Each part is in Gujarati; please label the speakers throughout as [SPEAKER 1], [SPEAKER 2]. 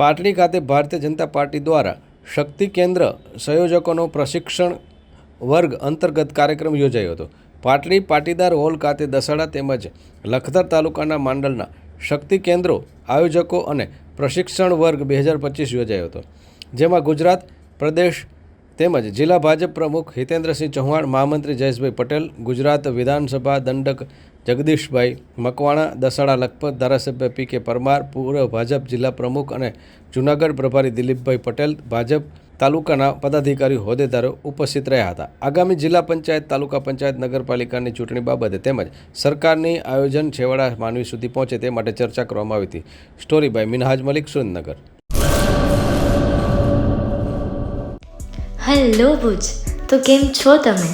[SPEAKER 1] પાટડી ખાતે ભારતીય જનતા પાર્ટી દ્વારા શક્તિ કેન્દ્ર સંયોજકોનો પ્રશિક્ષણ વર્ગ અંતર્ગત કાર્યક્રમ યોજાયો હતો. પાટડી પાટીદાર હોલ ખાતે દસાડા તેમજ લખતર તાલુકાના માંડલના શક્તિ કેન્દ્રો આયોજકો અને પ્રશિક્ષણ વર્ગ 2025 યોજાયો હતો, જેમાં ગુજરાત પ્રદેશ તેમજ જિલ્લા ભાજપ પ્રમુખ હિતેન્દ્રસિંહ ચૌહાણ, મહામંત્રી જયેશભાઈ પટેલ, ગુજરાત વિધાનસભા દંડક જગદીશભાઈ મકવાણા, દસાડા લખપત ધારાસભ્ય પી.કે. પરમાર, પૂર્વ ભાજપ જિલ્લા પ્રમુખ અને જૂનાગઢ પ્રભારી દિલીપભાઈ પટેલ, ભાજપ તાલુકાના પદાધિકારીઓ હોદ્દેદારો ઉપસ્થિત રહ્યા હતા. આગામી જિલ્લા પંચાયત, તાલુકા પંચાયત, નગરપાલિકાની ચૂંટણી બાબતે તેમજ સરકારની આયોજન છેવાડા માનવી સુધી પહોંચે તે માટે ચર્ચા કરવામાં આવી હતી. Story by Minhaj Malik, Surendranagar.
[SPEAKER 2] Hello Bhuj, તો કેમ છો તમે?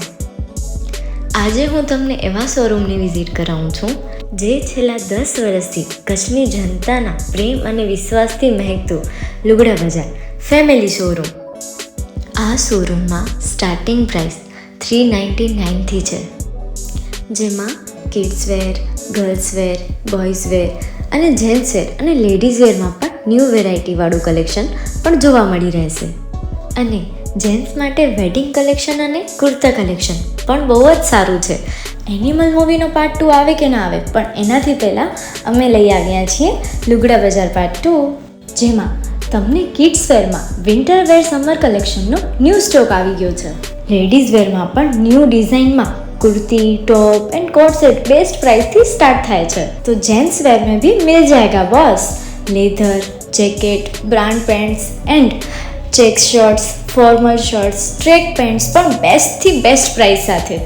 [SPEAKER 2] આજે હું તમને એવા શોરૂમની વિઝિટ કરાવું છું જે છેલ્લા 10 વર્ષથી કચ્છની જનતાના પ્રેમ અને વિશ્વાસથી મહેકતું લુગડા બજાર ફેમિલી શોરૂમ. આ શોરૂમમાં સ્ટાર્ટિંગ પ્રાઇસ 399થી છે, જેમાં kids wear, girls wear, boys wear અને જેન્ટ્સ વેર અને લેડીઝ વેરમાં પણ ન્યૂ વેરાયટીવાળું કલેક્શન પણ જોવા મળી રહેશે. અને જેન્ટ્સ માટે વેડિંગ કલેક્શન અને કુર્તા કલેક્શન પણ બહુ જ સારું છે. એનિમલ મૂવીનો પાર્ટ 2 આવે કે ના આવે, પણ એનાથી પહેલાં અમે લઈ આવ્યા છીએ લુગડા બજાર પાર્ટ 2, જેમાં તમને કિડ્સ વેરમાં વિન્ટર વેર સમર કલેક્શનનો ન્યૂ સ્ટોક આવી ગયો છે. લેડીઝ વેરમાં પણ ન્યૂ ડિઝાઇનમાં kurti, top and coat set best price थी स्टार्ट थाय छे. तो जेंट्स वेर में भी मिल जाएगा boss. Leather, jacket, brand pants and check shirts, formal shirts, track pants પણ બેસ્ટ થી બેસ્ટ પ્રાઇસ સાથે.